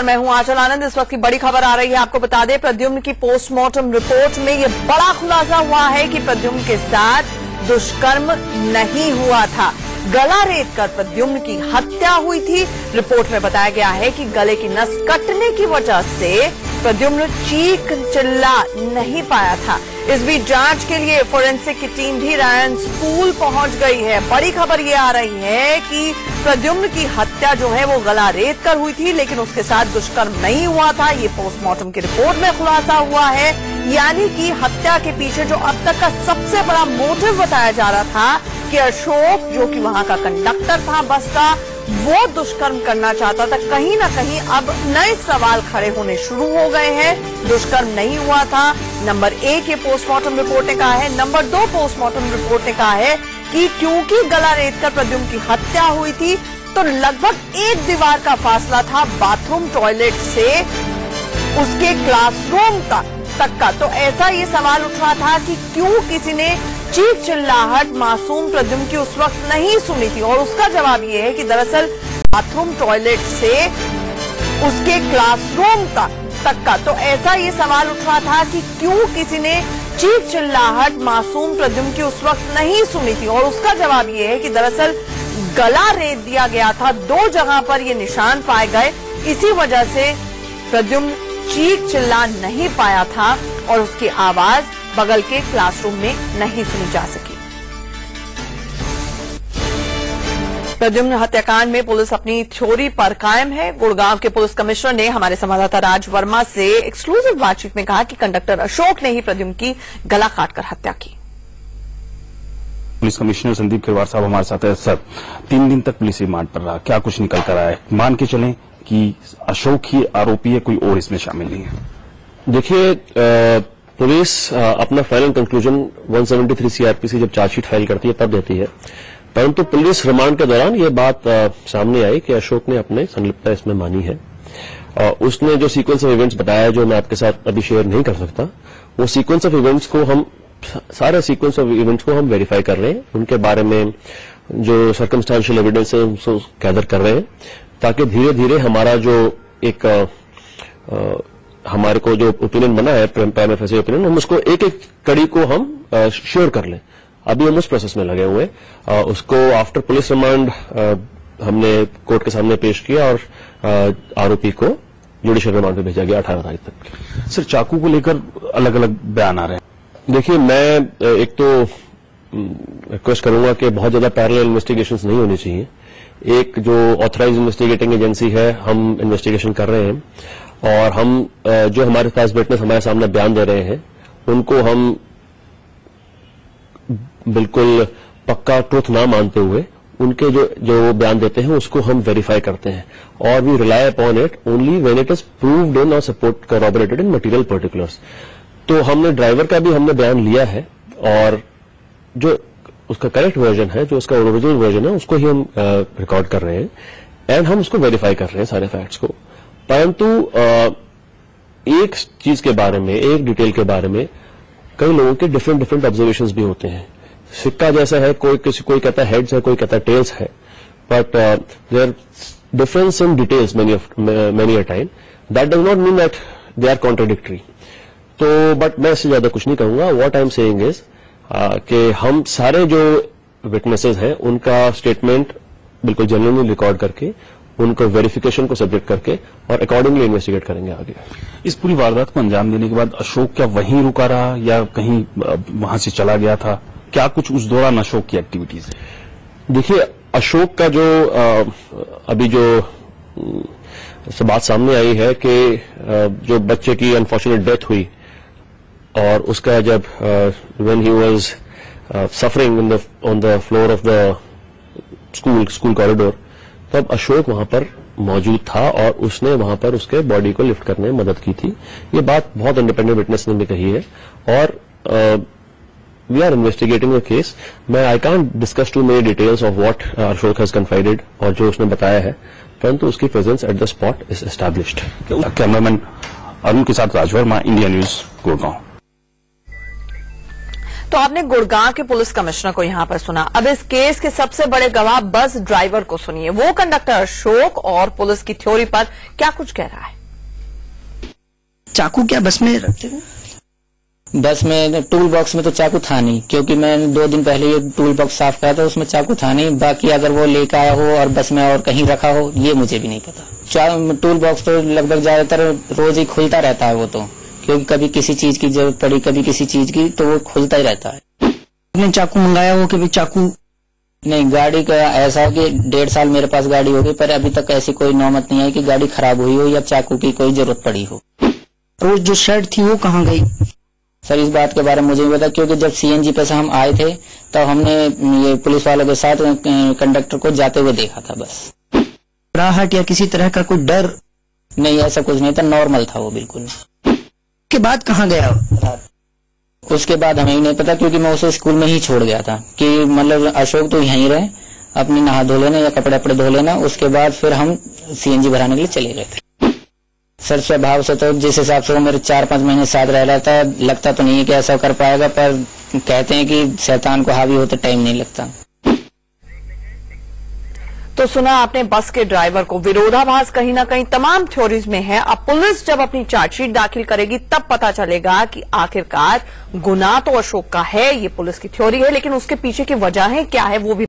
मैं हूं आंचल आनंद। इस वक्त की बड़ी खबर आ रही है, आपको बता दें प्रद्युम्न की पोस्टमार्टम रिपोर्ट में यह बड़ा खुलासा हुआ है कि प्रद्युम्न के साथ दुष्कर्म नहीं हुआ था, गला रेतकर प्रद्युम्न की हत्या हुई थी। रिपोर्ट में बताया गया है कि गले की नस कटने की वजह से प्रद्युम्न चीख चिल्ला नहीं पाया था। इस बीच जांच के लिए फोरेंसिक की टीम भी रायन स्कूल पहुंच गई है। बड़ी खबर ये आ रही है कि प्रद्युम्न की हत्या जो है वो गला रेत कर हुई थी, लेकिन उसके साथ दुष्कर्म नहीं हुआ था। ये पोस्टमार्टम की रिपोर्ट में खुलासा हुआ है। यानी कि हत्या के पीछे जो अब तक का सबसे बड़ा मोटिव बताया जा रहा था कि अशोक, जो कि वहां का कंडक्टर था बस का, वो दुष्कर्म करना चाहता था। कहीं ना कहीं अब नए सवाल खड़े होने शुरू हो गए हैं। दुष्कर्म नहीं हुआ था, नंबर 1 ये पोस्टमार्टम रिपोर्ट ने कहा है। नंबर 2 पोस्टमार्टम रिपोर्ट ने कहा है कि क्योंकि गला रेतकर प्रद्युम्न की हत्या हुई थी तो लगभग 1 दीवार का फासला था बाथरूम टॉयलेट से उसके क्लासरूम तक का। तो ऐसा ये सवाल उठ रहा था कि क्यों किसी ने चीख चिल्लाहट मासूम प्रद्युम्न की उस वक्त नहीं सुनी थी, और उसका जवाब ये है कि दरअसल बाथरूम टॉयलेट से उसके क्लासरूम तक का। तो ऐसा ये सवाल उठ रहा था कि क्यों किसी ने चीख चिल्लाहट मासूम प्रद्युम्न की उस वक्त नहीं सुनी थी, और उसका जवाब ये है कि दरअसल गला रेत दिया गया था। 2 जगह पर ये निशान पाए गए, इसी वजह से प्रद्युम्न चीख चिल्ला नहीं पाया था और उसकी आवाज बगल के क्लासरूम में नहीं सुनी जा सकी। प्रद्युम्न हत्याकांड में पुलिस अपनी थ्योरी पर कायम है। गुड़गांव के पुलिस कमिश्नर ने हमारे संवाददाता राज वर्मा से एक्सक्लूसिव बातचीत में कहा कि कंडक्टर अशोक ने ही प्रद्युम्न की गला काटकर हत्या की। पुलिस कमिश्नर संदीप खिरवार साहब हमारे साथ है। सर, 3 दिन तक पुलिस रिमांड पर रहा, क्या कुछ निकल कर आया है? मान के चलें कि अशोक ही आरोपी है, कोई और इसमें शामिल नहीं है। देखिए, पुलिस अपना फाइनल कंक्लूजन 173 सीआरपीसी जब चार्जशीट फाइल करती है तब देती है, परंतु पुलिस रिमांड के दौरान ये बात सामने आई कि अशोक ने अपने संलिप्तता इसमें मानी है। उसने जो सीक्वेंस ऑफ इवेंट्स बताया, जो मैं आपके साथ अभी शेयर नहीं कर सकता, वो सीक्वेंस ऑफ इवेंट्स को हम सारे सीक्वेंस ऑफ इवेंट्स को हम वेरीफाई कर रहे हैं। उनके बारे में जो सर्कमस्टेंशियल एविडेंस है उसको गैदर कर रहे हैं, ताकि धीरे धीरे हमारा जो एक हमारे को जो ओपिनियन बना है, प्राइमरी फेसी ओपिनियन, हम उसको एक एक कड़ी को हम श्योर कर लें। अभी हम उस प्रोसेस में लगे हुए हैं। उसको आफ्टर पुलिस रिमांड हमने कोर्ट के सामने पेश किया और आरोपी को जुडिशियल रिमांड पे भेजा गया 18 तारीख तक। सर, चाकू को लेकर अलग अलग बयान आ रहे हैं। देखिए, मैं एक तो रिक्वेस्ट करूंगा कि बहुत ज्यादा पैरेलल इन्वेस्टिगेशंस नहीं होनी चाहिए। एक जो ऑथराइज्ड इन्वेस्टिगेटिंग एजेंसी है, हम इन्वेस्टिगेशन कर रहे हैं, और हम जो हमारे पास विटनेस हमारे सामने बयान दे रहे हैं उनको हम बिल्कुल पक्का ट्रुथ ना मानते हुए उनके जो बयान देते हैं उसको हम वेरीफाई करते हैं, और we rely upon it only when it is proved in और support corroborated in material particulars. तो हमने ड्राइवर का भी हमने बयान लिया है, और जो उसका करेक्ट वर्जन है, जो उसका ओरिजिनल वर्जन है, उसको ही हम रिकॉर्ड कर रहे हैं एंड हम उसको वेरीफाई कर रहे हैं सारे फैक्ट्स को। परंतु एक चीज के बारे में, एक डिटेल के बारे में कई लोगों के डिफरेंट ऑब्जर्वेशंस भी होते हैं। सिक्का जैसा है, कोई कहता है हेड्स है, कोई कहता है टेल्स है, but there difference in details many a time, that does not mean that they are contradictory. तो बट मैं इससे ज्यादा कुछ नहीं कहूंगा। What I am saying is कि हम सारे जो विटनेसेस हैं उनका स्टेटमेंट बिल्कुल जेन्युइनली रिकॉर्ड करके उनको वेरिफिकेशन को सब्जेक्ट करके और अकॉर्डिंगली इन्वेस्टिगेट करेंगे आगे। इस पूरी वारदात को अंजाम देने के बाद अशोक क्या वहीं रुका रहा या कहीं वहां से चला गया था? क्या कुछ उस दौरान अशोक की एक्टिविटीज है? देखिए, अशोक का जो अभी जो बात सामने आई है कि जो बच्चे की अनफॉर्चुनेट डेथ हुई, और उसका जब when he was suffering on the floor of the school corridor, तब अशोक वहां पर मौजूद था और उसने वहां पर उसके बॉडी को लिफ्ट करने में मदद की थी। ये बात बहुत इंडिपेंडेंट विटनेस ने भी कही है, और we are investigating the case. I can't discuss too many details of what Ashok has confided और जो उसने बताया है, परंतु उसकी presence at the spot is established. Cameraman Arun के साथ राज वर्मा, इंडिया न्यूज, गुड़गांव। तो आपने गुड़गांव के पुलिस कमिश्नर को यहां पर सुना। अब इस केस के सबसे बड़े गवाह बस ड्राइवर को सुनिए। वो कंडक्टर अशोक और पुलिस की थ्योरी पर क्या कुछ कह रहा है। चाकू क्या बस में रखते थे? बस में टूल बॉक्स में तो चाकू था नहीं, क्योंकि मैंने 2 दिन पहले ये टूल बॉक्स साफ करा था, उसमें चाकू था नहीं। बाकी अगर वो लेकर आया हो और बस में और कहीं रखा हो, ये मुझे भी नहीं पता। टूल बॉक्स तो लगभग ज्यादातर रोज ही खुलता रहता है वो तो, क्योंकि कभी किसी चीज की जरूरत पड़ी, कभी किसी चीज की, तो वो खुलता ही रहता है। आपने चाकू मंगाया हो कि भाई चाकू? नहीं, गाड़ी का ऐसा है कि 1.5 साल मेरे पास गाड़ी हो गई, पर अभी तक ऐसी कोई नौबत नहीं आई कि गाड़ी खराब हुई हो या चाकू की कोई जरूरत पड़ी हो। रोज जो शर्ट थी वो कहाँ गई? सर इस बात के बारे में मुझे नहीं पता, क्योंकि जब सीएनजी पे से हम आए थे तब हमने ये पुलिस वालों के साथ कंडक्टर को जाते हुए देखा था। बस राहट या किसी तरह का कोई डर? नहीं, ऐसा कुछ नहीं था, नॉर्मल था वो बिल्कुल। के बाद कहाँ गया? उसके बाद हमें ही नहीं पता, क्योंकि मैं उसे स्कूल में ही छोड़ गया था कि मतलब अशोक तो यहीं रहे, अपनी नहा धो लेना या कपड़े अपड़े धो लेना। उसके बाद फिर हम सीएनजी भराने के लिए चले गए थे। सर स्वभाव से तो जिस हिसाब से वो मेरे 4-5 महीने साथ रह रहा था, लगता तो नहीं है कि ऐसा कर पाएगा, पर कहते हैं कि शैतान को हावी होते टाइम नहीं लगता। तो सुना आपने बस के ड्राइवर को। विरोधाभास कहीं ना कहीं तमाम थ्योरीज में है। अब पुलिस जब अपनी चार्जशीट दाखिल करेगी तब पता चलेगा कि आखिरकार गुनाह तो अशोक का है, ये पुलिस की थ्योरी है, लेकिन उसके पीछे की वजहें क्या है वो भी